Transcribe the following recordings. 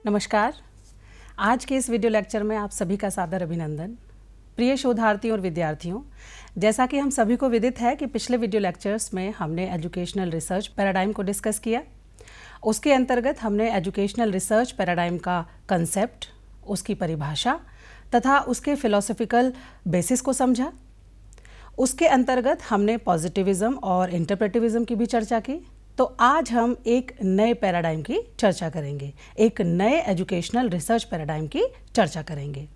नमस्कार। आज के इस वीडियो लेक्चर में आप सभी का सादर अभिनंदन। प्रिय शोधार्थियों और विद्यार्थियों, जैसा कि हम सभी को विदित है कि पिछले वीडियो लेक्चर्स में हमने एजुकेशनल रिसर्च पैराडाइम को डिस्कस किया। उसके अंतर्गत हमने एजुकेशनल रिसर्च पैराडाइम का कंसेप्ट, उसकी परिभाषा तथा उसके फिलोसॉफिकल बेसिस को समझा। उसके अंतर्गत हमने पॉजिटिविज्म और इंटरप्रेटिविज्म की भी चर्चा की। तो आज हम एक नए पैराडाइम की चर्चा करेंगे, एक नए एजुकेशनल रिसर्च पैराडाइम की चर्चा करेंगे।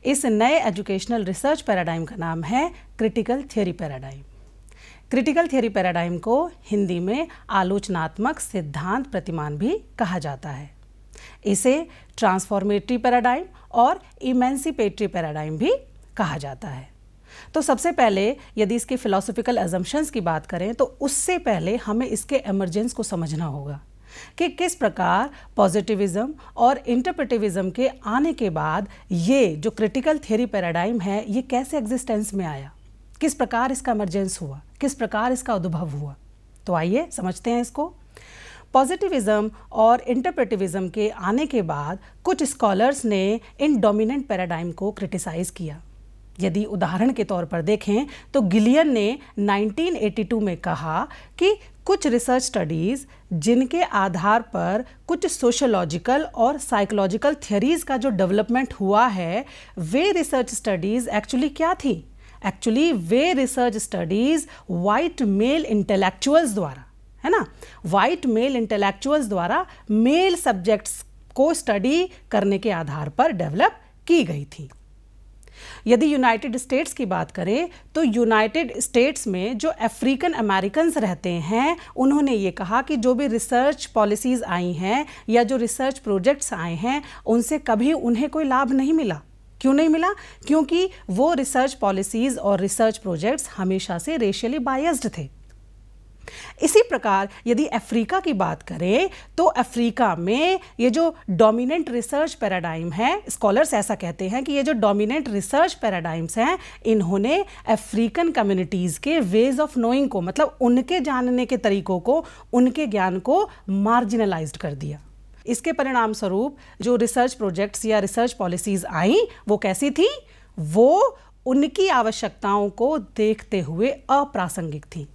इस नए एजुकेशनल रिसर्च पैराडाइम का नाम है critical theory paradigm. Critical theory paradigm को हिंदी में आलोचनात्मक सिद्धांत प्रतिमान भी कहा जाता है। इसे ट्रांसफॉर्मेटरी पैराडाइम और इमेंसिपेटरी पैराडाइम भी कहा जाता है। तो सबसे पहले यदि इसके फिलोसॉफिकल अजम्पशंस की बात करें तो उससे पहले हमें इसके एमर्जेंस को समझना होगा कि किस प्रकार पॉजिटिविज्म और इंटरप्रेटिविज्म के आने के बाद ये जो क्रिटिकल थियरी पैराडाइम है ये कैसे एग्जिस्टेंस में आया, किस प्रकार इसका एमर्जेंस हुआ, किस प्रकार इसका उद्भव हुआ। तो आइए समझते हैं इसको। पॉजिटिविज्म और इंटरप्रेटिविज्म के आने के बाद कुछ स्कॉलर्स ने इन डोमिनेंट पैराडाइम को क्रिटिसाइज किया। यदि उदाहरण के तौर पर देखें तो गिलियन ने 1982 में कहा कि कुछ रिसर्च स्टडीज़ जिनके आधार पर कुछ सोशोलॉजिकल और साइकोलॉजिकल थियरीज़ का जो डेवलपमेंट हुआ है वे रिसर्च स्टडीज़ एक्चुअली क्या थी? एक्चुअली वे research studies white male intellectuals द्वारा, है ना, वाइट मेल इंटेलेक्चुअल्स द्वारा मेल सब्जेक्ट्स को स्टडी करने के आधार पर डेवलप की गई थी। यदि यूनाइटेड स्टेट्स की बात करें तो यूनाइटेड स्टेट्स में जो अफ्रीकन अमेरिकन्स रहते हैं उन्होंने ये कहा कि जो भी रिसर्च पॉलिसीज़ आई हैं या जो रिसर्च प्रोजेक्ट्स आए हैं उनसे कभी उन्हें कोई लाभ नहीं मिला। क्यों नहीं मिला? क्योंकि वो रिसर्च पॉलिसीज़ और रिसर्च प्रोजेक्ट्स हमेशा से रेशियली बायस्ड थे। इसी प्रकार यदि अफ्रीका की बात करें तो अफ्रीका में ये जो डोमिनेंट रिसर्च पैराडाइम है, स्कॉलर्स ऐसा कहते हैं कि ये जो डोमिनेंट रिसर्च पैराडाइम्स हैं इन्होंने अफ्रीकन कम्युनिटीज़ के वेज ऑफ नोइंग को, मतलब उनके जानने के तरीकों को, उनके ज्ञान को मार्जिनलाइज्ड कर दिया। इसके परिणाम स्वरूप जो रिसर्च प्रोजेक्ट्स या रिसर्च पॉलिसीज़ आई वो कैसी थी? वो उनकी आवश्यकताओं को देखते हुए अप्रासंगिक थी।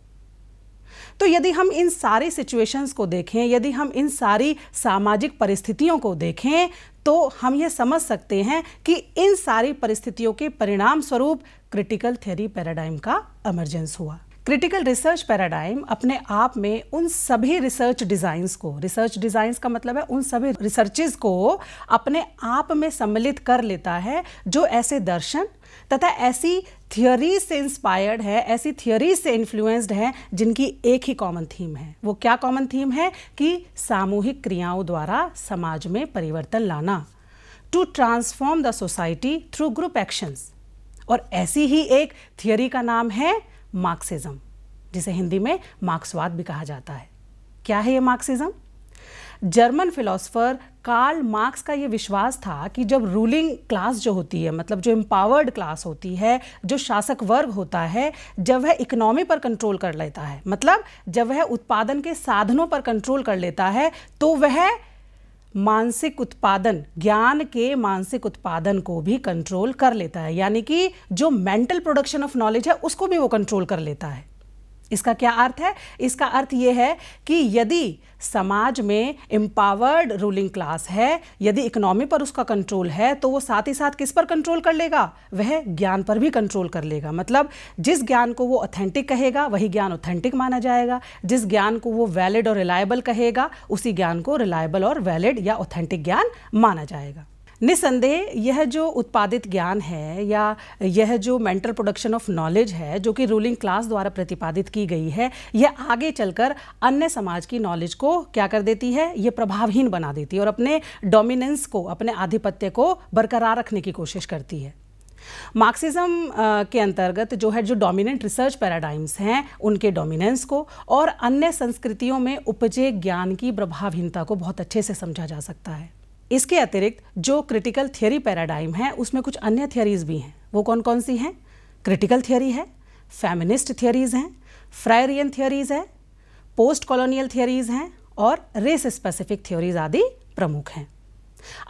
तो यदि हम इन सारी सिचुएशंस को देखें, यदि हम इन सारी सामाजिक परिस्थितियों को देखें तो हम ये समझ सकते हैं कि इन सारी परिस्थितियों के परिणाम स्वरूप क्रिटिकल थियरी पैराडाइम का एमर्जेंस हुआ। क्रिटिकल रिसर्च पैराडाइम अपने आप में उन सभी रिसर्च डिज़ाइंस को, रिसर्च डिज़ाइंस का मतलब है उन सभी रिसर्चेस को अपने आप में सम्मिलित कर लेता है जो ऐसे दर्शन तथा ऐसी थियरीज से इंस्पायर्ड है, ऐसी थियरीज से इन्फ्लुएंस्ड है जिनकी एक ही कॉमन थीम है। वो क्या कॉमन थीम है? कि सामूहिक क्रियाओं द्वारा समाज में परिवर्तन लाना, to transform the society through group actions. और ऐसी ही एक थियरी का नाम है मार्क्सिज्म, जिसे हिंदी में मार्क्सवाद भी कहा जाता है। क्या है ये Marxism? German philosopher Karl Marx का ये विश्वास था कि जब रूलिंग क्लास जो होती है, मतलब जो एम्पावर्ड क्लास होती है, जो शासक वर्ग होता है, जब वह इकोनॉमी पर कंट्रोल कर लेता है, मतलब जब वह उत्पादन के साधनों पर कंट्रोल कर लेता है तो वह मानसिक उत्पादन, ज्ञान के मानसिक उत्पादन को भी कंट्रोल कर लेता है। यानी कि जो मेंटल प्रोडक्शन ऑफ नॉलेज है उसको भी वो कंट्रोल कर लेता है। इसका क्या अर्थ है? इसका अर्थ ये है कि यदि समाज में एम्पावर्ड रूलिंग क्लास है, यदि इकोनॉमी पर उसका कंट्रोल है तो वो साथ ही साथ किस पर कंट्रोल कर लेगा? वह ज्ञान पर भी कंट्रोल कर लेगा। मतलब जिस ज्ञान को वो ऑथेंटिक कहेगा वही ज्ञान ऑथेंटिक माना जाएगा, जिस ज्ञान को वो वैलिड और रिलायबल कहेगा उसी ज्ञान को रिलायबल और वैलिड या ऑथेंटिक ज्ञान माना जाएगा। निस्संदेह यह जो उत्पादित ज्ञान है या यह जो मेंटल प्रोडक्शन ऑफ नॉलेज है जो कि रूलिंग क्लास द्वारा प्रतिपादित की गई है, यह आगे चलकर अन्य समाज की नॉलेज को क्या कर देती है? ये प्रभावहीन बना देती है और अपने डोमिनेंस को, अपने आधिपत्य को बरकरार रखने की कोशिश करती है। मार्क्सिज्म के अंतर्गत जो डोमिनेंट रिसर्च पैराडाइम्स हैं उनके डोमिनेंस को और अन्य संस्कृतियों में उपजे ज्ञान की प्रभावहीनता को बहुत अच्छे से समझा जा सकता है। इसके अतिरिक्त जो क्रिटिकल थियरी पैराडाइम है उसमें कुछ अन्य थियरीज भी हैं। वो कौन कौन सी हैं? क्रिटिकल थियरी है, फेमिनिस्ट थियरीज हैं, फ्रायरियन थियरीज है, पोस्ट कॉलोनियल थियरीज हैं और रेस स्पेसिफिक थ्योरीज आदि प्रमुख हैं।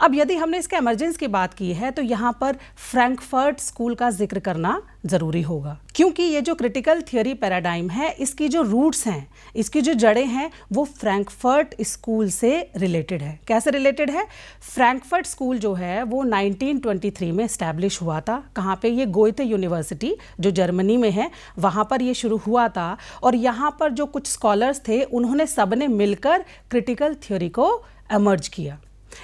अब यदि हमने इसके इमरजेंस की बात की है तो यहाँ पर फ्रैंकफर्ट स्कूल का जिक्र करना ज़रूरी होगा, क्योंकि ये जो क्रिटिकल थियरी पैराडाइम है इसकी जो रूट्स हैं, इसकी जो जड़ें हैं वो फ्रैंकफर्ट स्कूल से रिलेटेड है। कैसे रिलेटेड है? फ्रैंकफर्ट स्कूल जो है वो 1923 में इस्टेब्लिश हुआ था। कहाँ पे? ये गोएथे यूनिवर्सिटी जो जर्मनी में है वहाँ पर ये शुरू हुआ था, और यहाँ पर जो कुछ स्कॉलर्स थे उन्होंने सबने मिलकर क्रिटिकल थियरी को एमर्ज किया।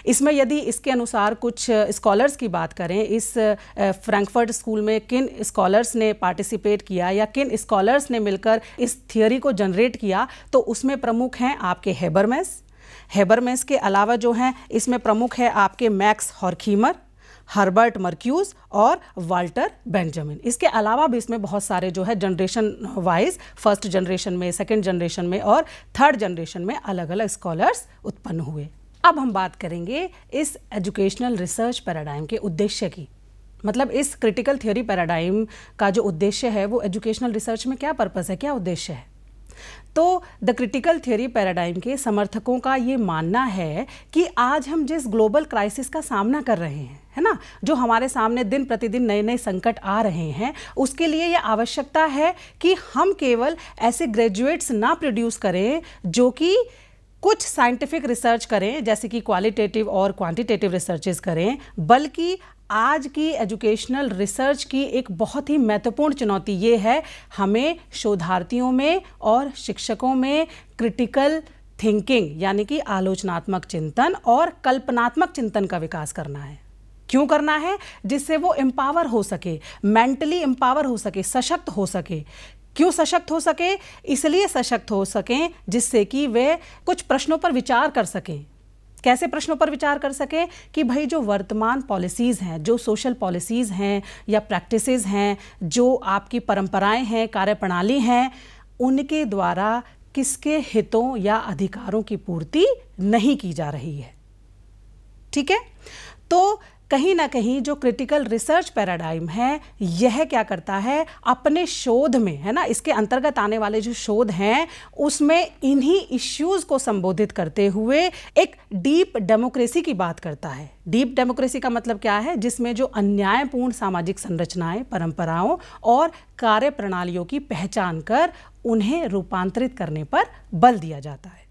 इसमें यदि इसके अनुसार कुछ स्कॉलर्स की बात करें, इस फ्रैंकफर्ट स्कूल में किन स्कॉलर्स ने पार्टिसिपेट किया या किन स्कॉलर्स ने मिलकर इस थियरी को जनरेट किया, तो उसमें प्रमुख हैं आपके हेबरमेस के अलावा जो हैं इसमें प्रमुख है आपके मैक्स हॉर्खीमर, हर्बर्ट मर्क्यूज और वाल्टर बेंजामिन। इसके अलावा भी इसमें बहुत सारे जो है जनरेशन वाइज, फर्स्ट जनरेशन में, सेकेंड जनरेशन में और थर्ड जनरेशन में अलग अलग स्कॉलर्स उत्पन्न हुए। अब हम बात करेंगे इस एजुकेशनल रिसर्च पैराडाइम के उद्देश्य की। मतलब इस क्रिटिकल थियरी पैराडाइम का जो उद्देश्य है वो एजुकेशनल रिसर्च में क्या पर्पस है, क्या उद्देश्य है? तो द क्रिटिकल थियरी पैराडाइम के समर्थकों का ये मानना है कि आज हम जिस ग्लोबल क्राइसिस का सामना कर रहे हैं, है ना, जो हमारे सामने दिन प्रतिदिन नए नए संकट आ रहे हैं, उसके लिए ये आवश्यकता है कि हम केवल ऐसे ग्रेजुएट्स ना प्रोड्यूस करें जो कि कुछ साइंटिफिक रिसर्च करें, जैसे कि क्वालिटेटिव और क्वांटिटेटिव रिसर्चेस करें, बल्कि आज की एजुकेशनल रिसर्च की एक बहुत ही महत्वपूर्ण चुनौती ये है, हमें शोधार्थियों में और शिक्षकों में क्रिटिकल थिंकिंग यानी कि आलोचनात्मक चिंतन और कल्पनात्मक चिंतन का विकास करना है। क्यों करना है? जिससे वो एम्पावर हो सके, मेंटली एम्पावर हो सके, सशक्त हो सके। क्यों सशक्त हो सके? इसलिए सशक्त हो सकें जिससे कि वे कुछ प्रश्नों पर विचार कर सकें। कैसे प्रश्नों पर विचार कर सकें? कि भाई जो वर्तमान पॉलिसीज़ हैं, जो सोशल पॉलिसीज़ हैं या प्रैक्टिसेस हैं, जो आपकी परंपराएं हैं, कार्यप्रणाली हैं, उनके द्वारा किसके हितों या अधिकारों की पूर्ति नहीं की जा रही है। ठीक है? तो कहीं ना कहीं जो क्रिटिकल रिसर्च पैराडाइम है यह क्या करता है, अपने शोध में, है ना, इसके अंतर्गत आने वाले जो शोध हैं उसमें इन्हीं इश्यूज को संबोधित करते हुए एक डीप डेमोक्रेसी की बात करता है। डीप डेमोक्रेसी का मतलब क्या है? जिसमें जो अन्यायपूर्ण सामाजिक संरचनाएं, परंपराओं और कार्य प्रणालियों की पहचान कर उन्हें रूपांतरित करने पर बल दिया जाता है।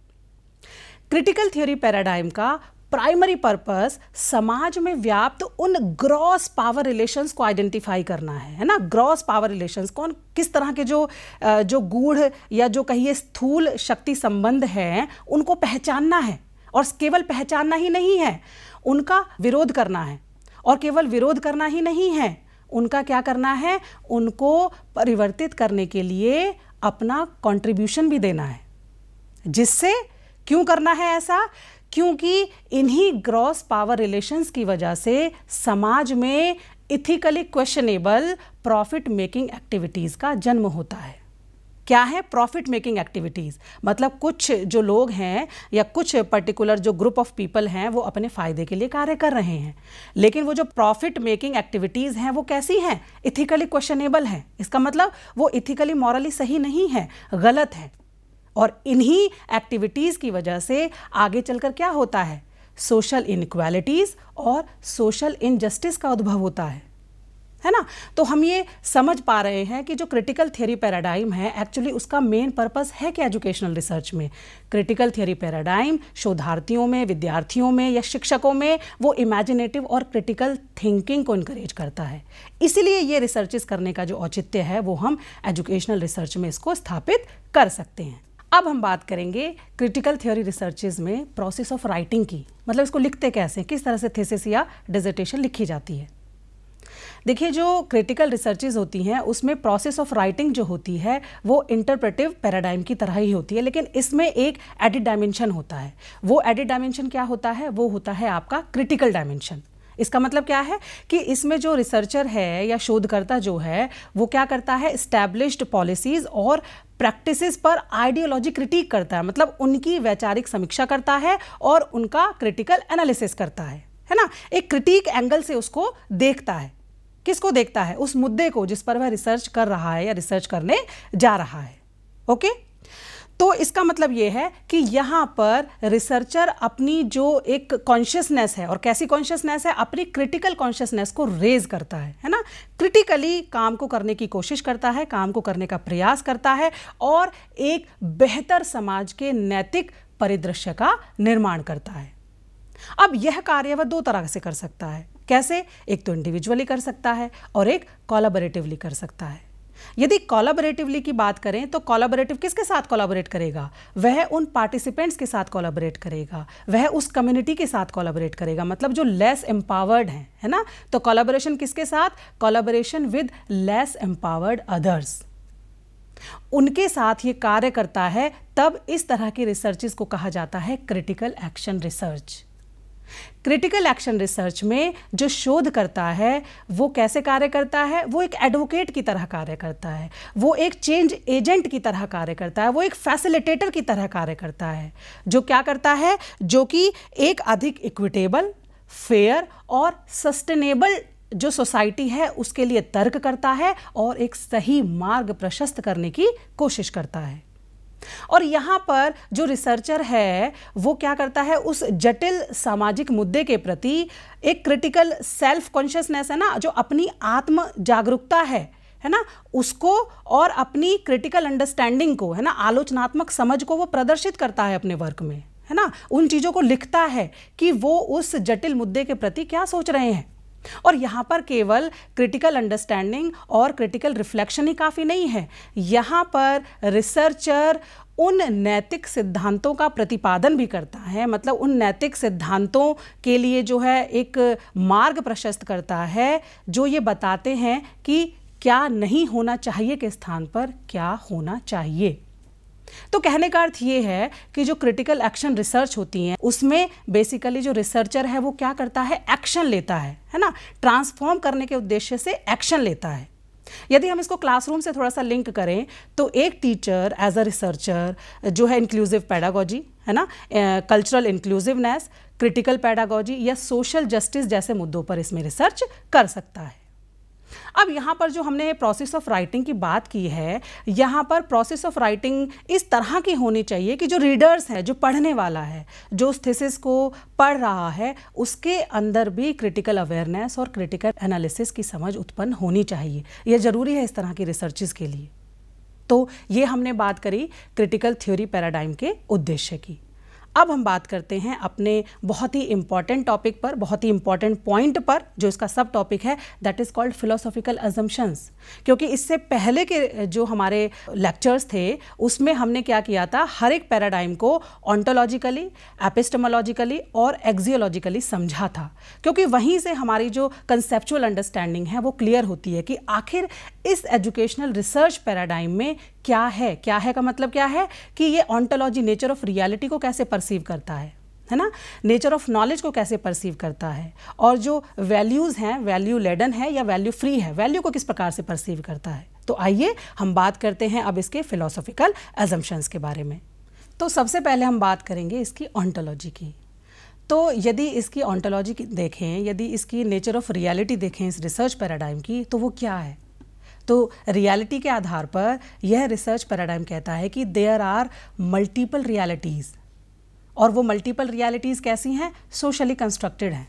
क्रिटिकल थ्योरी पैराडाइम का प्राइमरी पर्पस समाज में व्याप्त उन ग्रॉस पावर रिलेशंस को आइडेंटिफाई करना है ना। ग्रॉस पावर रिलेशंस कौन, किस तरह के जो गूढ़ या जो कहिए स्थूल शक्ति संबंध हैं उनको पहचानना है, और केवल पहचानना ही नहीं है, उनका विरोध करना है। और केवल विरोध करना ही नहीं है, उनका क्या करना है, उनको परिवर्तित करने के लिए अपना कंट्रीब्यूशन भी देना है। जिससे क्यों करना है ऐसा? क्योंकि इन्हीं ग्रॉस पावर रिलेशंस की वजह से समाज में ethically questionable profit making activities का जन्म होता है। क्या है प्रॉफिट मेकिंग एक्टिविटीज़? मतलब कुछ जो लोग हैं या कुछ पर्टिकुलर जो ग्रुप ऑफ पीपल हैं वो अपने फ़ायदे के लिए कार्य कर रहे हैं, लेकिन वो जो प्रॉफिट मेकिंग एक्टिविटीज़ हैं वो कैसी हैं? इथिकली क्वेश्चनेबल हैं। इसका मतलब वो इथिकली मॉरली सही नहीं है, गलत है। और इन्हीं एक्टिविटीज़ की वजह से आगे चलकर क्या होता है, सोशल इनइक्वालिटीज़ और सोशल इनजस्टिस का उद्भव होता है ना। तो हम ये समझ पा रहे हैं कि जो क्रिटिकल थियरी पैराडाइम है एक्चुअली उसका मेन पर्पस है कि एजुकेशनल रिसर्च में क्रिटिकल थियरी पैराडाइम शोधार्थियों में, विद्यार्थियों में या शिक्षकों में वो इमेजिनेटिव और क्रिटिकल थिंकिंग को इनकरेज करता है। इसीलिए ये रिसर्चेस करने का जो औचित्य है वो हम एजुकेशनल रिसर्च में इसको स्थापित कर सकते हैं। अब हम बात करेंगे क्रिटिकल थ्योरी रिसर्चेज में प्रोसेस ऑफ राइटिंग की। मतलब इसको लिखते कैसे, किस तरह से थीसिस या डिसर्टेशन लिखी जाती है। देखिए, जो क्रिटिकल रिसर्चेज होती हैं उसमें प्रोसेस ऑफ राइटिंग जो होती है वो इंटरप्रेटिव पैराडाइम की तरह ही होती है, लेकिन इसमें एक एडिड डायमेंशन होता है। वो एडिड डायमेंशन क्या होता है? वो होता है आपका क्रिटिकल डायमेंशन। इसका मतलब क्या है कि इसमें जो रिसर्चर है या शोधकर्ता जो है वो क्या करता है, एस्टैब्लिश्ड पॉलिसीज और प्रैक्टिसेस पर आइडियोलॉजी क्रिटिक करता है। मतलब उनकी वैचारिक समीक्षा करता है और उनका क्रिटिकल एनालिसिस करता है ना। एक क्रिटिक एंगल से उसको देखता है। किसको देखता है? उस मुद्दे को जिस पर वह रिसर्च कर रहा है या रिसर्च करने जा रहा है। ओके, तो इसका मतलब ये है कि यहाँ पर रिसर्चर अपनी जो एक कॉन्शियसनेस है, और कैसी कॉन्शियसनेस है, अपनी क्रिटिकल कॉन्शियसनेस को रेज करता है ना, क्रिटिकली काम को करने की कोशिश करता है, काम को करने का प्रयास करता है और एक बेहतर समाज के नैतिक परिदृश्य का निर्माण करता है। अब यह कार्य वह दो तरह से कर सकता है। कैसे? एक तो इंडिविजुअली कर सकता है और एक कोलैबोरेटिवली कर सकता है। यदि कोलैबोरेटिवली की बात करें तो कोलैबोरेटिव किसके साथ कोलैबोरेट करेगा? वह उन पार्टिसिपेंट्स के साथ कोलैबोरेट करेगा, वह उस कम्युनिटी के साथ कोलैबोरेट करेगा, मतलब जो लेस एम्पावर्ड हैं, है ना। तो कोलैबोरेशन किसके साथ? Collaboration with less empowered others, उनके साथ ये कार्य करता है। तब इस तरह की रिसर्चेस को कहा जाता है critical action research. Critical action research में जो शोध करता है वो कैसे कार्य करता है? वो एक एडवोकेट की तरह कार्य करता है, वो एक चेंज एजेंट की तरह कार्य करता है, वो एक फैसिलिटेटर की तरह कार्य करता है। जो क्या करता है? जो कि एक अधिक इक्विटेबल, फेयर और सस्टेनेबल जो सोसाइटी है उसके लिए तर्क करता है और एक सही मार्ग प्रशस्त करने की कोशिश करता है। और यहाँ पर जो रिसर्चर है वो क्या करता है? उस जटिल सामाजिक मुद्दे के प्रति एक क्रिटिकल सेल्फ कॉन्शियसनेस है ना, जो अपनी आत्म जागरूकता है ना, उसको और अपनी क्रिटिकल अंडरस्टैंडिंग को, है ना, आलोचनात्मक समझ को वो प्रदर्शित करता है अपने वर्क में, है ना। उन चीज़ों को लिखता है कि वो उस जटिल मुद्दे के प्रति क्या सोच रहे हैं। और यहाँ पर केवल क्रिटिकल अंडरस्टैंडिंग और क्रिटिकल रिफ्लेक्शन ही काफ़ी नहीं है। यहाँ पर रिसर्चर उन नैतिक सिद्धांतों का प्रतिपादन भी करता है, मतलब उन नैतिक सिद्धांतों के लिए जो है एक मार्ग प्रशस्त करता है जो ये बताते हैं कि क्या नहीं होना चाहिए के स्थान पर क्या होना चाहिए। तो कहने का अर्थ ये है कि जो क्रिटिकल एक्शन रिसर्च होती है उसमें बेसिकली जो रिसर्चर है वो क्या करता है? एक्शन लेता है ना, ट्रांसफॉर्म करने के उद्देश्य से एक्शन लेता है। यदि हम इसको क्लासरूम से थोड़ा सा लिंक करें तो एक टीचर एज अ रिसर्चर जो है इंक्लूसिव पेडागोजी, है ना, कल्चरल इंक्लूसिवनेस, क्रिटिकल पेडागोजी या सोशल जस्टिस जैसे मुद्दों पर इसमें रिसर्च कर सकता है। अब यहाँ पर जो हमने प्रोसेस ऑफ राइटिंग की बात की है, यहाँ पर प्रोसेस ऑफ राइटिंग इस तरह की होनी चाहिए कि जो रीडर्स है, जो पढ़ने वाला है, जो उस थीसिस को पढ़ रहा है, उसके अंदर भी क्रिटिकल अवेयरनेस और क्रिटिकल एनालिसिस की समझ उत्पन्न होनी चाहिए। यह ज़रूरी है इस तरह की रिसर्चेस के लिए। तो ये हमने बात करी क्रिटिकल थ्योरी पैराडाइम के उद्देश्य की। अब हम बात करते हैं अपने बहुत ही इंपॉर्टेंट टॉपिक पर, बहुत ही इंपॉर्टेंट पॉइंट पर, जो इसका सब टॉपिक है, that is called philosophical assumptions. क्योंकि इससे पहले के जो हमारे लेक्चर्स थे उसमें हमने क्या किया था? हर एक पैराडाइम को ऑन्टोलॉजिकली, एपिस्टेमोलॉजिकली और एक्सियोलॉजिकली समझा था, क्योंकि वहीं से हमारी जो कंसेप्चुअल अंडरस्टैंडिंग है वो क्लियर होती है कि आखिर इस एजुकेशनल रिसर्च पैराडाइम में क्या है। क्या है का मतलब क्या है कि ये ऑन्टोलॉजी नेचर ऑफ रियलिटी को कैसे परसीव करता है ना, नेचर ऑफ नॉलेज को कैसे परसीव करता है, और जो वैल्यूज़ हैं, वैल्यू लेडन है या वैल्यू फ्री है, वैल्यू को किस प्रकार से परसीव करता है। तो आइए हम बात करते हैं अब इसके फिलोसॉफिकल अजम्पशंस के बारे में। तो सबसे पहले हम बात करेंगे इसकी ऑन्टोलॉजी की। तो यदि इसकी ऑन्टोलॉजी देखें, यदि इसकी नेचर ऑफ रियलिटी देखें इस रिसर्च पैराडाइम की, तो वो क्या है? तो रियलिटी के आधार पर यह रिसर्च पैराडाइम कहता है कि देयर आर मल्टीपल रियलिटीज़, और वो मल्टीपल रियलिटीज़ कैसी हैं? सोशली कंस्ट्रक्टेड हैं।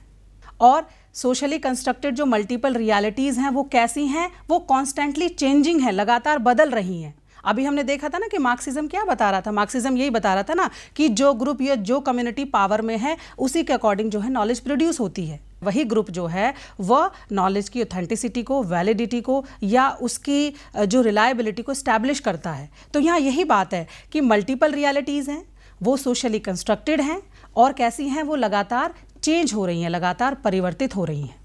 और सोशली कंस्ट्रक्टेड जो मल्टीपल रियलिटीज़ हैं वो कैसी हैं? वो कॉन्स्टेंटली चेंजिंग हैं, लगातार बदल रही हैं। अभी हमने देखा था ना कि मार्क्सिज्म क्या बता रहा था? मार्क्सिज्म यही बता रहा था ना कि जो ग्रुप या जो कम्युनिटी पावर में है उसी के अकॉर्डिंग जो है नॉलेज प्रोड्यूस होती है। वही ग्रुप जो है वह नॉलेज की ऑथेंटिसिटी को, वैलिडिटी को या उसकी जो रिलायबिलिटी को इस्टेब्लिश करता है। तो यहाँ यही बात है कि मल्टीपल रियलिटीज़ हैं, वो सोशली कंस्ट्रक्टेड हैं और कैसी हैं? वो लगातार चेंज हो रही हैं, लगातार परिवर्तित हो रही हैं।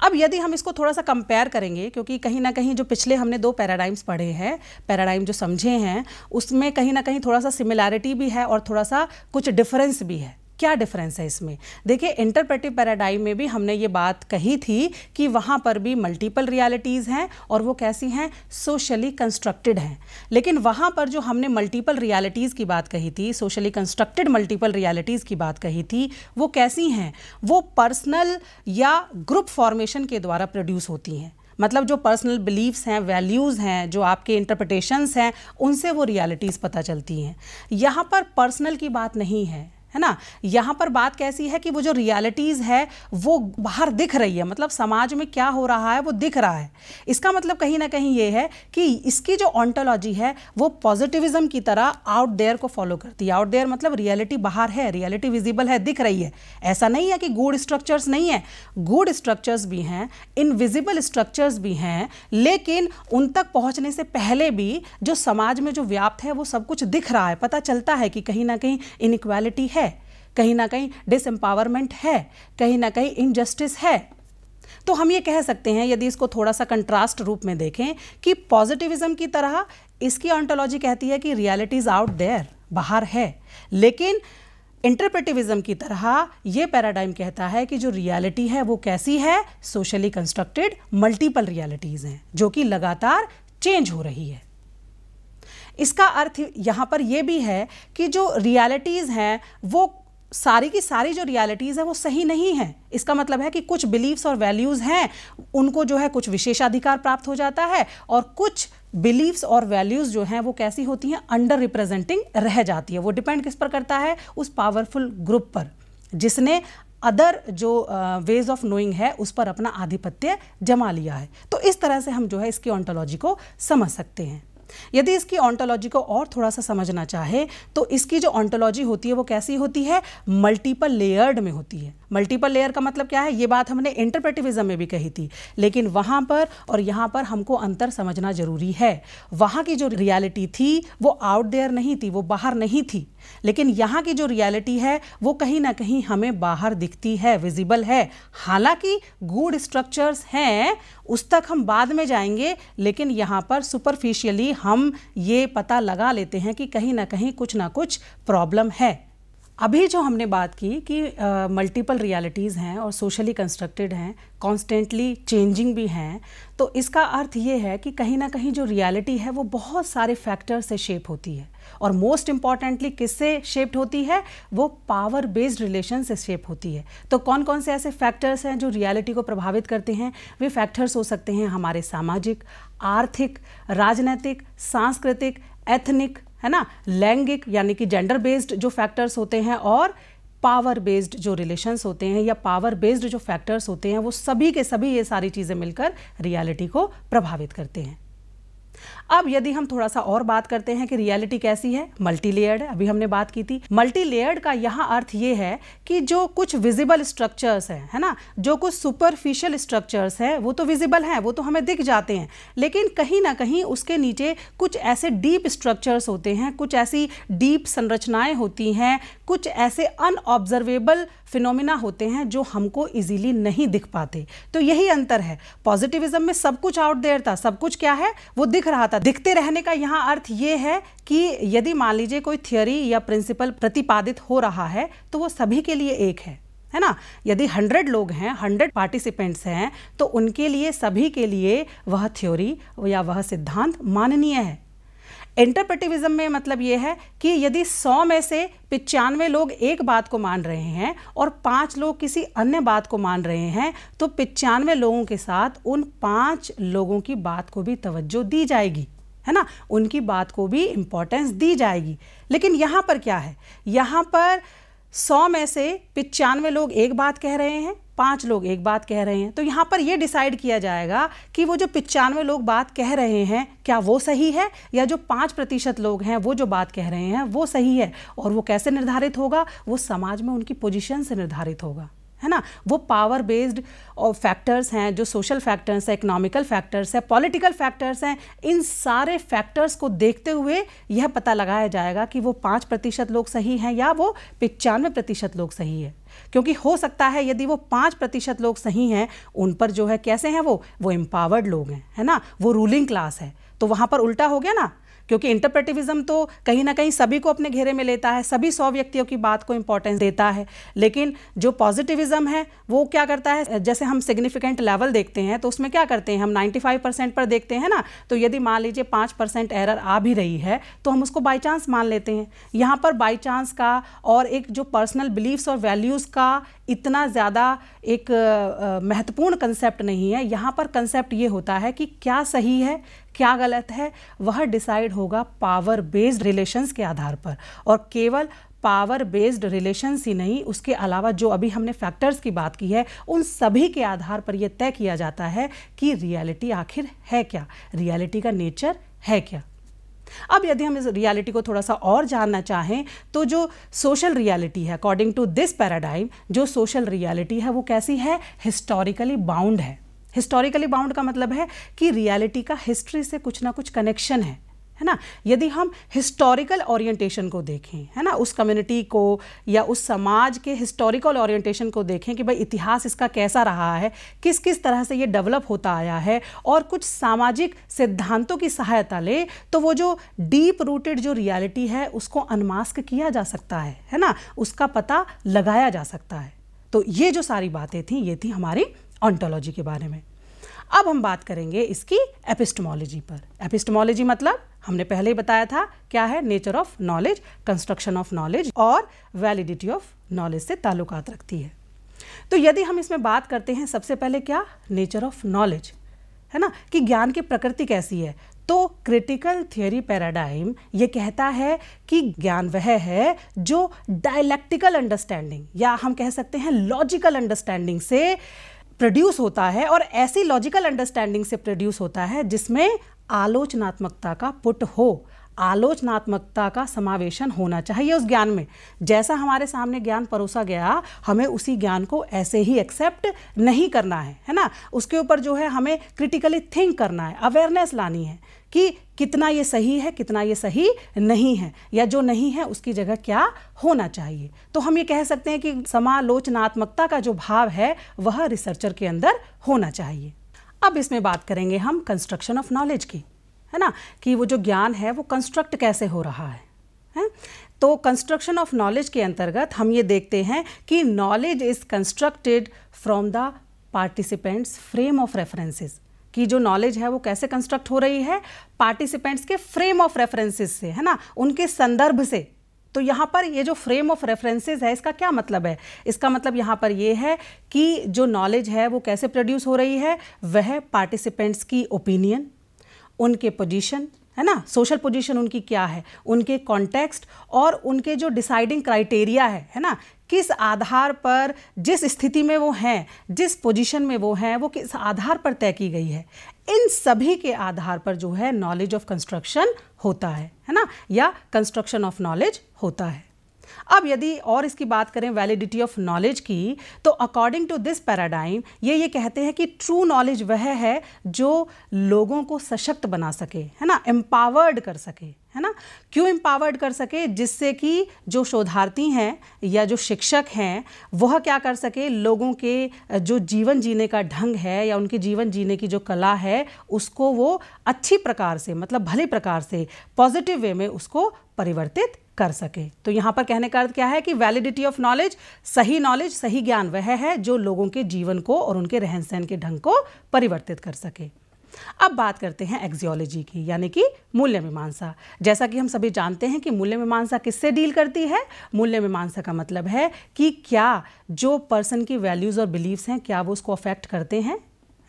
अब यदि हम इसको थोड़ा सा कंपेयर करेंगे, क्योंकि कहीं ना कहीं जो पिछले हमने दो पैराडाइम्स पढ़े हैं, पैराडाइम जो समझे हैं, उसमें कहीं ना कहीं थोड़ा सा सिमिलैरिटी भी है और थोड़ा सा कुछ डिफरेंस भी है। क्या डिफरेंस है इसमें? देखिए, इंटरप्रेटिव पैराडाइम में भी हमने ये बात कही थी कि वहाँ पर भी मल्टीपल रियलिटीज़ हैं और वो कैसी हैं? सोशली कंस्ट्रक्टेड हैं। लेकिन वहाँ पर जो हमने मल्टीपल रियलिटीज़ की बात कही थी, सोशली कंस्ट्रक्टेड मल्टीपल रियलिटीज़ की बात कही थी, वो कैसी हैं? वो पर्सनल या ग्रुप फॉर्मेशन के द्वारा प्रोड्यूस होती हैं। मतलब जो पर्सनल बिलीव्स हैं, वैल्यूज़ हैं, जो आपके इंटरप्रिटेशंस हैं, उनसे वो रियलिटीज़ पता चलती हैं। यहाँ पर पर्सनल की बात नहीं है ना। यहाँ पर बात कैसी है कि वो जो रियलिटीज़ है वो बाहर दिख रही है, मतलब समाज में क्या हो रहा है वो दिख रहा है। इसका मतलब कहीं ना कहीं ये है कि इसकी जो ऑन्टोलॉजी है वो पॉजिटिविज्म की तरह आउट देयर को फॉलो करती है। आउट देयर मतलब रियलिटी बाहर है, रियलिटी विजिबल है, दिख रही है। ऐसा नहीं है कि गुड स्ट्रक्चर्स नहीं है, गुड स्ट्रक्चर्स भी हैं, इनविजिबल स्ट्रक्चर्स भी हैं, लेकिन उन तक पहुँचने से पहले भी जो समाज में जो व्याप्त है वो सब कुछ दिख रहा है। पता चलता है कि कहीं ना कहीं इनइक्वालिटी है, कहीं ना कहीं डिसएम्पावरमेंट है, कहीं ना कहीं इनजस्टिस है। तो हम ये कह सकते हैं, यदि इसको थोड़ा सा कंट्रास्ट रूप में देखें, कि पॉजिटिविज्म की तरह इसकी ऑन्टोलॉजी कहती है कि रियलिटी इज आउट देयर, बाहर है, लेकिन इंटरप्रेटिविज्म की तरह ये पैराडाइम कहता है कि जो रियलिटी है वो कैसी है, सोशली कंस्ट्रक्टेड मल्टीपल रियलिटीज़ हैं जो कि लगातार चेंज हो रही है। इसका अर्थ यहाँ पर यह भी है कि जो रियलिटीज़ हैं वो सारी की सारी जो रियलिटीज़ है वो सही नहीं है। इसका मतलब है कि कुछ बिलीव्स और वैल्यूज़ हैं, उनको जो है कुछ विशेषाधिकार प्राप्त हो जाता है, और कुछ बिलीव्स और वैल्यूज़ जो हैं वो कैसी होती हैं, अंडर रिप्रेजेंटिंग रह जाती है। वो डिपेंड किस पर करता है, उस पावरफुल ग्रुप पर जिसने अदर जो वेज ऑफ नोइंग है उस पर अपना आधिपत्य जमा लिया है। तो इस तरह से हम जो है इसकी ऑन्टोलॉजी को समझ सकते हैं। यदि इसकी ऑन्टोलॉजी को और थोड़ा सा समझना चाहे तो इसकी जो ऑन्टोलॉजी होती है वो कैसी होती है, मल्टीपल लेयर्ड में होती है। मल्टीपल लेयर का मतलब क्या है, ये बात हमने इंटरप्रेटिविज्म में भी कही थी, लेकिन वहाँ पर और यहाँ पर हमको अंतर समझना जरूरी है। वहाँ की जो रियलिटी थी वो आउट देयर नहीं थी, वो बाहर नहीं थी, लेकिन यहाँ की जो रियलिटी है वो कहीं ना कहीं हमें बाहर दिखती है, विजिबल है। हालांकि गुड स्ट्रक्चर्स हैं, उस तक हम बाद में जाएंगे, लेकिन यहाँ पर सुपरफिशियली हम ये पता लगा लेते हैं कि कहीं ना कहीं कुछ ना कुछ प्रॉब्लम है। अभी जो हमने बात की कि मल्टीपल रियलिटीज़ हैं और सोशली कंस्ट्रक्टेड हैं, कॉन्स्टेंटली चेंजिंग भी हैं, तो इसका अर्थ ये है कि कहीं ना कहीं जो रियलिटी है वो बहुत सारे फैक्टर से शेप होती है, और मोस्ट इम्पॉर्टेंटली किससे शेप्ड होती है, वो पावर बेस्ड रिलेशन से शेप होती है। तो कौन कौन से ऐसे फैक्टर्स हैं जो रियलिटी को प्रभावित करते हैं? वे फैक्टर्स हो सकते हैं हमारे सामाजिक, आर्थिक, राजनीतिक, सांस्कृतिक, एथनिक, है ना, लैंगिक यानी कि जेंडर बेस्ड जो फैक्टर्स होते हैं, और पावर बेस्ड जो रिलेशंस होते हैं या पावर बेस्ड जो फैक्टर्स होते हैं, वो सभी के सभी ये सारी चीज़ें मिलकर रियलिटी को प्रभावित करते हैं। अब यदि हम थोड़ा सा और बात करते हैं कि रियलिटी कैसी है, मल्टी लेयर्ड है, अभी हमने बात की थी। मल्टी लेयर्ड का यहाँ अर्थ ये है कि जो कुछ विजिबल स्ट्रक्चर्स हैं, है ना, जो कुछ सुपरफिशियल स्ट्रक्चर्स हैं वो तो विजिबल हैं, वो तो हमें दिख जाते हैं, लेकिन कहीं ना कहीं उसके नीचे कुछ ऐसे डीप स्ट्रक्चर्स होते हैं, कुछ ऐसी डीप संरचनाएं होती हैं, कुछ ऐसे अनऑब्जर्वेबल फिनोमिना होते हैं जो हमको इजीली नहीं दिख पाते। तो यही अंतर है। पॉजिटिविज्म में सब कुछ आउट देयर था, सब कुछ क्या है वो दिख रहा था। दिखते रहने का यहाँ अर्थ ये है कि यदि मान लीजिए कोई थ्योरी या प्रिंसिपल प्रतिपादित हो रहा है तो वो सभी के लिए एक है ना। यदि 100 लोग हैं, 100 पार्टिसिपेंट्स हैं, तो उनके लिए, सभी के लिए वह थ्योरी या वह सिद्धांत माननीय है। इंटरप्रेटिविज्म में मतलब ये है कि यदि 100 में से 95 लोग एक बात को मान रहे हैं और 5 लोग किसी अन्य बात को मान रहे हैं, तो 95 लोगों के साथ उन 5 लोगों की बात को भी तवज्जो दी जाएगी, है ना, उनकी बात को भी इंपॉर्टेंस दी जाएगी। लेकिन यहाँ पर क्या है, यहाँ पर 100 में से 95 लोग एक बात कह रहे हैं, 5 लोग एक बात कह रहे हैं, तो यहाँ पर यह डिसाइड किया जाएगा कि वो जो 95 लोग बात कह रहे हैं क्या वो सही है, या जो 5% लोग हैं वो जो बात कह रहे हैं वो सही है। और वो कैसे निर्धारित होगा, वो समाज में उनकी पोजीशन से निर्धारित होगा, है ना। वो पावर बेस्ड और फैक्टर्स हैं, जो सोशल फैक्टर्स हैं, इकोनॉमिकल फैक्टर्स हैं, पॉलिटिकल फैक्टर्स हैं। इन सारे फैक्टर्स को देखते हुए यह पता लगाया जाएगा कि वो 5% लोग सही हैं या वो 95% लोग सही है। क्योंकि हो सकता है यदि वो 5% लोग सही हैं, उन पर जो है कैसे हैं वो एम्पावर्ड लोग हैं, है ना, वो रूलिंग क्लास है। तो वहाँ पर उल्टा हो गया ना क्योंकि इंटरप्रेटिविज्म तो कहीं ना कहीं सभी को अपने घेरे में लेता है, सभी 100 व्यक्तियों की बात को इंपॉर्टेंस देता है। लेकिन जो पॉजिटिविज्म है वो क्या करता है, जैसे हम सिग्निफिकेंट लेवल देखते हैं तो उसमें क्या करते हैं, हम 95% पर देखते हैं ना, तो यदि मान लीजिए 5% एरर आ भी रही है तो हम उसको बाई चांस मान लेते हैं। यहाँ पर बाई चांस का और एक जो पर्सनल बिलीव्स और वैल्यूज़ का इतना ज़्यादा एक महत्वपूर्ण कंसेप्ट नहीं है। यहाँ पर कंसेप्ट ये होता है कि क्या सही है क्या गलत है, वह डिसाइड होगा पावर बेस्ड रिलेशंस के आधार पर, और केवल पावर बेस्ड रिलेशंस ही नहीं, उसके अलावा जो अभी हमने फैक्टर्स की बात की है उन सभी के आधार पर यह तय किया जाता है कि रियलिटी आखिर है क्या, रियलिटी का नेचर है क्या। अब यदि हम इस रियलिटी को थोड़ा सा और जानना चाहें तो जो सोशल रियलिटी है अकॉर्डिंग टू दिस पैराडाइम, जो सोशल रियलिटी है वो कैसी है, हिस्टोरिकली बाउंड है। हिस्टोरिकली बाउंड का मतलब है कि रियलिटी का हिस्ट्री से कुछ ना कुछ कनेक्शन है ना। यदि हम हिस्टोरिकल ओरिएंटेशन को देखें, है ना, उस कम्युनिटी को या उस समाज के हिस्टोरिकल ओरिएंटेशन को देखें कि भाई इतिहास इसका कैसा रहा है, किस किस तरह से ये डेवलप होता आया है, और कुछ सामाजिक सिद्धांतों की सहायता ले, तो वो जो डीप रूटेड जो रियलिटी है उसको अनमास्क किया जा सकता है ना, उसका पता लगाया जा सकता है। तो ये जो सारी बातें थी ये थी हमारी ऑन्टोलॉजी के बारे में। अब हम बात करेंगे इसकी एपिस्टेमोलॉजी पर। एपिस्टेमोलॉजी मतलब हमने पहले ही बताया था क्या है, nature of knowledge, construction of knowledge और वैलिडिटी ऑफ नॉलेज से ताल्लुकात रखती है। तो यदि हम इसमें बात करते हैं सबसे पहले क्या, नेचर ऑफ नॉलेज, है ना, कि ज्ञान की प्रकृति कैसी है, तो क्रिटिकल थियरी पैराडाइम ये कहता है कि ज्ञान वह है जो डायलेक्टिकल अंडरस्टैंडिंग या हम कह सकते हैं लॉजिकल अंडरस्टैंडिंग से प्रोड्यूस होता है, और ऐसी लॉजिकल अंडरस्टैंडिंग से प्रोड्यूस होता है जिसमें आलोचनात्मकता का पुट हो, आलोचनात्मकता का समावेशन होना चाहिए उस ज्ञान में। जैसा हमारे सामने ज्ञान परोसा गया हमें उसी ज्ञान को ऐसे ही एक्सेप्ट नहीं करना है ना, उसके ऊपर जो है हमें क्रिटिकली थिंक करना है, अवेयरनेस लानी है कि कितना ये सही है कितना ये सही नहीं है, या जो नहीं है उसकी जगह क्या होना चाहिए। तो हम ये कह सकते हैं कि समालोचनात्मकता का जो भाव है वह रिसर्चर के अंदर होना चाहिए। अब इसमें बात करेंगे हम कंस्ट्रक्शन ऑफ नॉलेज की, है ना, कि वो जो ज्ञान है वो कंस्ट्रक्ट कैसे हो रहा है? तो कंस्ट्रक्शन ऑफ नॉलेज के अंतर्गत हम ये देखते हैं कि knowledge is constructed from the participants frame of references, कि जो नॉलेज है वो कैसे कंस्ट्रक्ट हो रही है, पार्टिसिपेंट्स के फ्रेम ऑफ रेफरेंसेस से, है ना, उनके संदर्भ से। तो यहाँ पर ये जो फ्रेम ऑफ रेफरेंसेस है इसका क्या मतलब है, इसका मतलब यहाँ पर ये है कि जो नॉलेज है वो कैसे प्रोड्यूस हो रही है, वह पार्टिसिपेंट्स की ओपिनियन, उनके पोजीशन, है ना, सोशल पोजीशन उनकी क्या है, उनके कॉन्टेक्स्ट और उनके जो डिसाइडिंग क्राइटेरिया है ना, किस आधार पर जिस स्थिति में वो हैं, जिस पोजीशन में वो हैं, वो किस आधार पर तय की गई है, इन सभी के आधार पर जो है नॉलेज ऑफ कंस्ट्रक्शन होता है ना, या कंस्ट्रक्शन ऑफ नॉलेज होता है। अब यदि और इसकी बात करें वैलिडिटी ऑफ नॉलेज की, तो अकॉर्डिंग टू दिस पैराडाइम ये कहते हैं कि ट्रू नॉलेज वह है जो लोगों को सशक्त बना सके, है ना, एम्पावर्ड कर सके, है ना। क्यों एम्पावर्ड कर सके, जिससे कि जो शोधार्थी हैं या जो शिक्षक हैं वह क्या कर सके, लोगों के जो जीवन जीने का ढंग है या उनके जीवन जीने की जो कला है उसको वो अच्छी प्रकार से, मतलब भले प्रकार से, पॉजिटिव वे में उसको परिवर्तित कर सके। तो यहाँ पर कहने का अर्थ क्या है कि वैलिडिटी ऑफ नॉलेज, सही ज्ञान वह है जो लोगों के जीवन को और उनके रहन सहन के ढंग को परिवर्तित कर सके। अब बात करते हैं एक्सियोलॉजी की, यानी कि मूल्य मीमांसा। जैसा कि हम सभी जानते हैं कि मूल्य मीमांसा किससे डील करती है, मूल्य मीमांसा का मतलब है कि क्या जो पर्सन की वैल्यूज़ और बिलीव्स हैं क्या वो उसको अफेक्ट करते हैं,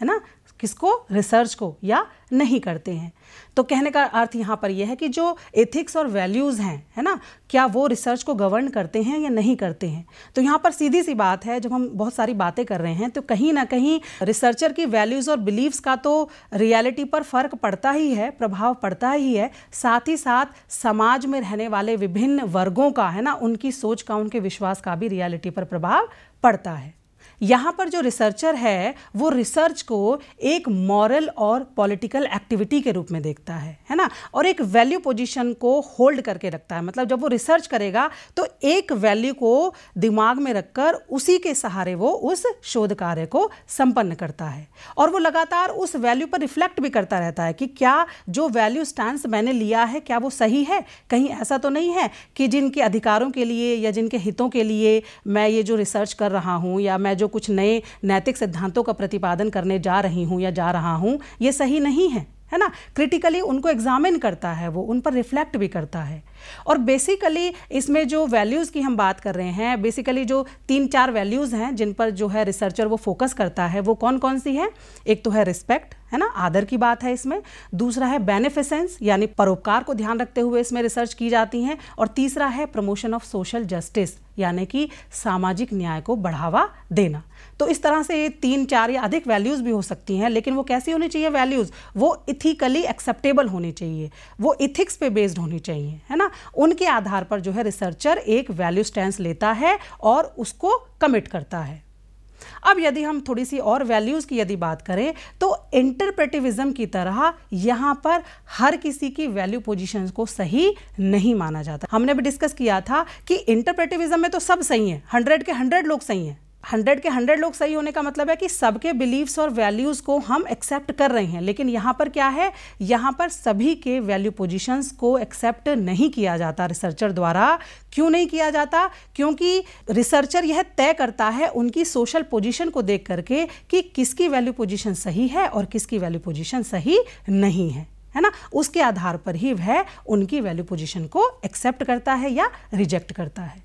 है ना, किसको, रिसर्च को, या नहीं करते हैं। तो कहने का अर्थ यहाँ पर यह है कि जो एथिक्स और वैल्यूज़ हैं, है ना, क्या वो रिसर्च को गवर्न करते हैं या नहीं करते हैं। तो यहाँ पर सीधी सी बात है, जब हम बहुत सारी बातें कर रहे हैं तो कहीं ना कहीं रिसर्चर की वैल्यूज़ और बिलीव्स का तो रियलिटी पर फ़र्क पड़ता ही है, प्रभाव पड़ता ही है, साथ ही साथ समाज में रहने वाले विभिन्न वर्गों का, है ना, उनकी सोच का, उनके विश्वास का भी रियलिटी पर प्रभाव पड़ता है। यहाँ पर जो रिसर्चर है वो रिसर्च को एक मॉरल और पॉलिटिकल एक्टिविटी के रूप में देखता है ना, और एक वैल्यू पोजीशन को होल्ड करके रखता है। मतलब जब वो रिसर्च करेगा तो एक वैल्यू को दिमाग में रखकर उसी के सहारे वो उस शोध कार्य को संपन्न करता है, और वो लगातार उस वैल्यू पर रिफ्लेक्ट भी करता रहता है कि क्या जो वैल्यू स्टैंस मैंने लिया है क्या वो सही है, कहीं ऐसा तो नहीं है कि जिनके अधिकारों के लिए या जिनके हितों के लिए मैं ये जो रिसर्च कर रहा हूँ या मैं जो कुछ नए नैतिक सिद्धांतों का प्रतिपादन करने जा रही हूँ या जा रहा हूँ ये सही नहीं है ना। क्रिटिकली उनको एग्जामिन करता है, वो उन पर रिफ्लेक्ट भी करता है। और बेसिकली इसमें जो वैल्यूज़ की हम बात कर रहे हैं, बेसिकली जो 3-4 वैल्यूज़ हैं जिन पर जो है रिसर्चर वो फोकस करता है, वो कौन कौन सी है? एक तो है रिस्पेक्ट, है ना, आदर की बात है इसमें। दूसरा है बेनिफिसेंस, यानी परोपकार को ध्यान रखते हुए इसमें रिसर्च की जाती हैं। और तीसरा है प्रमोशन ऑफ सोशल जस्टिस, यानी कि सामाजिक न्याय को बढ़ावा देना। तो इस तरह से 3-4 या अधिक वैल्यूज़ भी हो सकती हैं, लेकिन वो कैसी होनी चाहिए वैल्यूज़? वो इथिकली एक्सेप्टेबल होनी चाहिए, वो इथिक्स पे बेस्ड होनी चाहिए, है ना। उनके आधार पर जो है रिसर्चर एक वैल्यू स्टैंस लेता है और उसको कमिट करता है। अब यदि हम थोड़ी सी और वैल्यूज़ की यदि बात करें तो इंटरप्रेटिविज्म की तरह यहाँ पर हर किसी की वैल्यू पोजीशंस को सही नहीं माना जाता। हमने भी डिस्कस किया था कि इंटरप्रेटिविज्म में तो सब सही हैं, 100 के 100 लोग सही हैं। 100 के 100 लोग सही होने का मतलब है कि सबके बिलीव्स और वैल्यूज़ को हम एक्सेप्ट कर रहे हैं। लेकिन यहाँ पर क्या है, यहाँ पर सभी के वैल्यू पोजीशंस को एक्सेप्ट नहीं किया जाता रिसर्चर द्वारा। क्यों नहीं किया जाता? क्योंकि रिसर्चर यह तय करता है उनकी सोशल पोजीशन को देख करके कि किसकी वैल्यू पोजीशन सही है और किसकी वैल्यू पोजीशन सही नहीं है ना। उसके आधार पर ही वह उनकी वैल्यू पोजीशन को एक्सेप्ट करता है या रिजेक्ट करता है।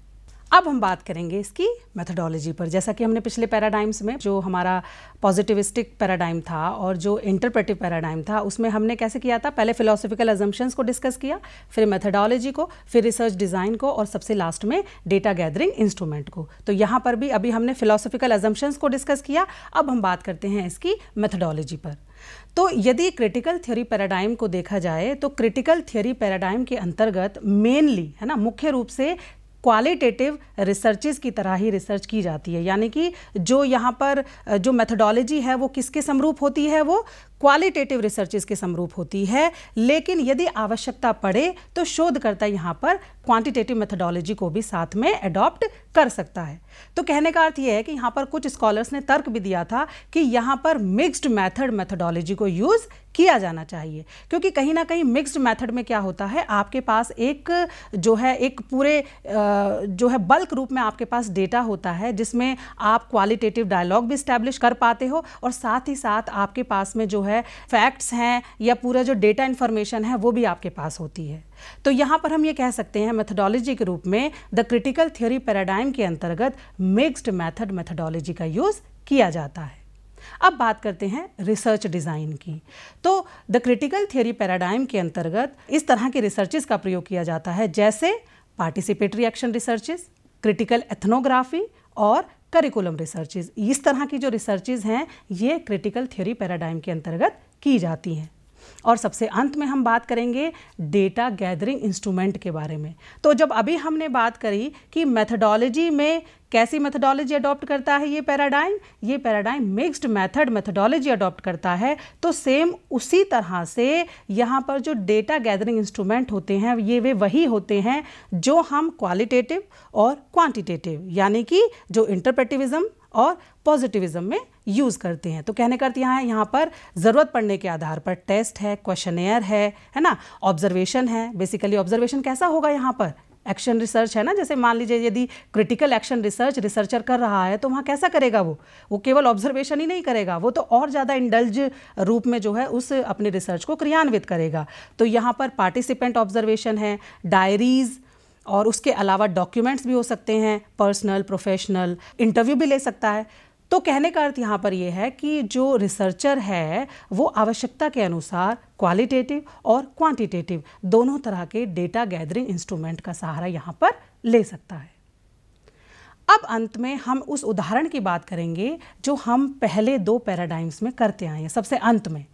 अब हम बात करेंगे इसकी मेथोडोलॉजी पर। जैसा कि हमने पिछले पैराडाइम्स में जो हमारा पॉजिटिविस्टिक पैराडाइम था और जो इंटरप्रेटिव पैराडाइम था उसमें हमने कैसे किया था, पहले फिलोसॉफिकल अजम्पशंस को डिस्कस किया, फिर मेथोडोलॉजी को, फिर रिसर्च डिज़ाइन को और सबसे लास्ट में डेटा गैदरिंग इंस्ट्रूमेंट को। तो यहाँ पर भी अभी हमने फिलोसॉफिकल अजम्पशंस को डिस्कस किया, अब हम बात करते हैं इसकी मेथोडोलॉजी पर। तो यदि क्रिटिकल थ्योरी पैराडाइम को देखा जाए तो क्रिटिकल थ्योरी पैराडाइम के अंतर्गत मेनली, है ना, मुख्य रूप से क्वालिटेटिव रिसर्चेस की तरह ही रिसर्च की जाती है। यानी कि जो यहाँ पर जो मेथोडोलॉजी है वो किसके समरूप होती है, वो क्वालिटेटिव रिसर्चेस के समरूप होती है। लेकिन यदि आवश्यकता पड़े तो शोधकर्ता यहाँ पर क्वांटिटेटिव मेथोडोलॉजी को भी साथ में अडॉप्ट कर सकता है। तो कहने का अर्थ ये है कि यहाँ पर कुछ स्कॉलर्स ने तर्क भी दिया था कि यहाँ पर मिक्स्ड मेथड मेथोडोलॉजी को यूज़ किया जाना चाहिए, क्योंकि कहीं ना कहीं मिक्स्ड मेथड में क्या होता है, आपके पास एक जो है एक पूरे जो है बल्क रूप में आपके पास डेटा होता है जिसमें आप क्वालिटेटिव डायलॉग भी इस्टेब्लिश कर पाते हो और साथ ही साथ आपके पास में जो है फैक्ट्स हैं या पूरा जो डेटा इन्फॉर्मेशन है वो भी आपके पास होती है। तो यहाँ पर हम ये कह सकते हैं मेथोडोलॉजी के रूप में द क्रिटिकल थ्योरी पैराडाइम के अंतर्गत मिक्स्ड मेथड मेथोडोलॉजी का यूज़ किया जाता है। अब बात करते हैं रिसर्च डिज़ाइन की। तो द क्रिटिकल थ्योरी पैराडाइम के अंतर्गत इस तरह के रिसर्चेस का प्रयोग किया जाता है जैसे participatory action researches, critical ethnography और करिकुलम रिसर्चेस। इस तरह की जो रिसर्चेस हैं ये क्रिटिकल थ्योरी पैराडाइम के अंतर्गत की जाती हैं। और सबसे अंत में हम बात करेंगे डेटा गैदरिंग इंस्ट्रूमेंट के बारे में। तो जब अभी हमने बात करी कि मेथोडोलॉजी में कैसी मेथोडोलॉजी अडॉप्ट करता है ये paradigm mixed method methodology adopt करता है, तो सेम उसी तरह से यहाँ पर जो डेटा गैदरिंग इंस्ट्रूमेंट होते हैं ये वे वही होते हैं जो हम क्वालिटेटिव और क्वांटिटेटिव यानी कि जो इंटरप्रेटिविज्म और पॉजिटिविज्म में यूज़ करते हैं। तो कहने का अर्थ यहाँ पर ज़रूरत पड़ने के आधार पर टेस्ट है, क्वेश्चनेयर है ना, ऑब्जर्वेशन है। बेसिकली ऑब्जर्वेशन कैसा होगा यहाँ पर, एक्शन रिसर्च है ना। जैसे मान लीजिए यदि क्रिटिकल एक्शन रिसर्च रिसर्चर कर रहा है तो वहाँ कैसा करेगा, वो केवल ऑब्जर्वेशन ही नहीं करेगा, वो तो और ज़्यादा इंडल्ज रूप में जो है उस अपने रिसर्च को क्रियान्वित करेगा। तो यहाँ पर पार्टिसिपेंट ऑब्जर्वेशन है, डायरीज़ और उसके अलावा डॉक्यूमेंट्स भी हो सकते हैं, पर्सनल प्रोफेशनल इंटरव्यू भी ले सकता है। तो कहने का अर्थ यहाँ पर यह है कि जो रिसर्चर है वो आवश्यकता के अनुसार क्वालिटेटिव और क्वांटिटेटिव दोनों तरह के डेटा गैदरिंग इंस्ट्रूमेंट का सहारा यहाँ पर ले सकता है। अब अंत में हम उस उदाहरण की बात करेंगे जो हम पहले 2 पैराडाइम्स में करते आए हैं। सबसे अंत में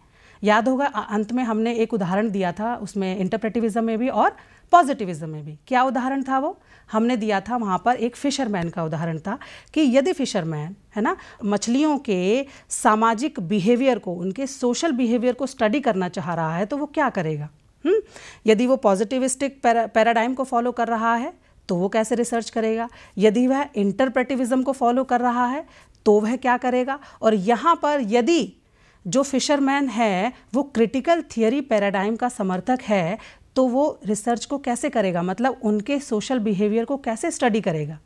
याद होगा, अंत में हमने एक उदाहरण दिया था, उसमें इंटरप्रेटिविज्म में भी और पॉजिटिविज्म में भी क्या उदाहरण था वो हमने दिया था, वहाँ पर एक फिशरमैन का उदाहरण था कि यदि फिशरमैन है ना मछलियों के सामाजिक बिहेवियर को, उनके सोशल बिहेवियर को स्टडी करना चाह रहा है तो वो क्या करेगा। यदि वो पॉजिटिविस्टिक पैराडाइम को फॉलो कर रहा है तो वो कैसे रिसर्च करेगा, यदि वह इंटरप्रेटिविज्म को फॉलो कर रहा है तो वह क्या करेगा। और यहाँ पर यदि जो फिशरमैन है वो क्रिटिकल थियरी पैराडाइम का समर्थक है तो वो रिसर्च को कैसे करेगा, मतलब उनके सोशल बिहेवियर को कैसे स्टडी करेगा।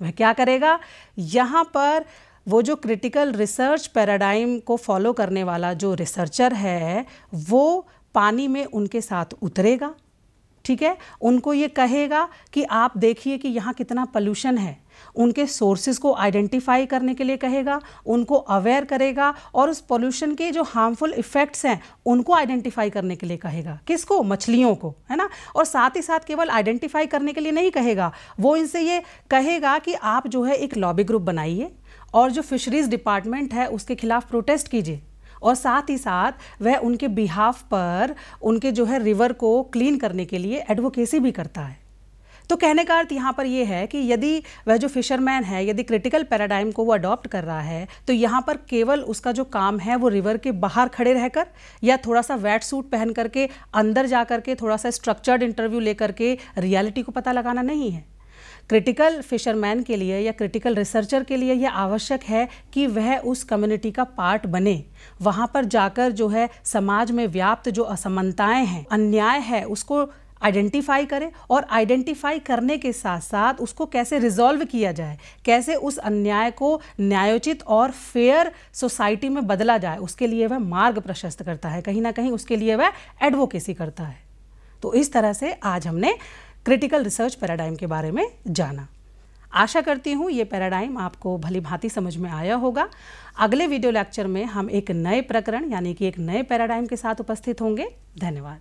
वह क्या करेगा, यहाँ पर वो जो क्रिटिकल रिसर्च पैराडाइम को फॉलो करने वाला जो रिसर्चर है वो पानी में उनके साथ उतरेगा, ठीक है, उनको ये कहेगा कि आप देखिए कि यहाँ कितना पोल्यूशन है, उनके सोर्सेज को आइडेंटिफाई करने के लिए कहेगा, उनको अवेयर करेगा और उस पोल्यूशन के जो हार्मफुल इफ़ेक्ट्स हैं उनको आइडेंटिफाई करने के लिए कहेगा। किसको, मछलियों को, है ना। और साथ ही साथ केवल आइडेंटिफाई करने के लिए नहीं कहेगा, वो इनसे ये कहेगा कि आप जो है एक लॉबी ग्रुप बनाइए और जो फिशरीज़ डिपार्टमेंट है उसके खिलाफ प्रोटेस्ट कीजिए, और साथ ही साथ वह उनके बिहाफ पर उनके जो है रिवर को क्लीन करने के लिए एडवोकेसी भी करता है। तो कहने का अर्थ यहाँ पर यह है कि यदि वह जो फिशरमैन है यदि क्रिटिकल पैराडाइम को वो अडॉप्ट कर रहा है तो यहाँ पर केवल उसका जो काम है वो रिवर के बाहर खड़े रहकर या थोड़ा सा वेट सूट पहन करके अंदर जा करके थोड़ा सा स्ट्रक्चर्ड इंटरव्यू लेकर के रियलिटी को पता लगाना नहीं है। क्रिटिकल फिशरमैन के लिए या क्रिटिकल रिसर्चर के लिए यह आवश्यक है कि वह उस कम्युनिटी का पार्ट बने, वहाँ पर जाकर जो है समाज में व्याप्त जो असमानताएं हैं, अन्याय है, उसको आइडेंटिफाई करे और आइडेंटिफाई करने के साथ साथ उसको कैसे रिजॉल्व किया जाए, कैसे उस अन्याय को न्यायोचित और फेयर सोसाइटी में बदला जाए, उसके लिए वह मार्ग प्रशस्त करता है, कहीं ना कहीं उसके लिए वह एडवोकेसी करता है। तो इस तरह से आज हमने क्रिटिकल रिसर्च पैराडाइम के बारे में जाना। आशा करती हूँ ये पैराडाइम आपको भली भांति समझ में आया होगा। अगले वीडियो लेक्चर में हम एक नए प्रकरण यानी कि एक नए पैराडाइम के साथ उपस्थित होंगे। धन्यवाद।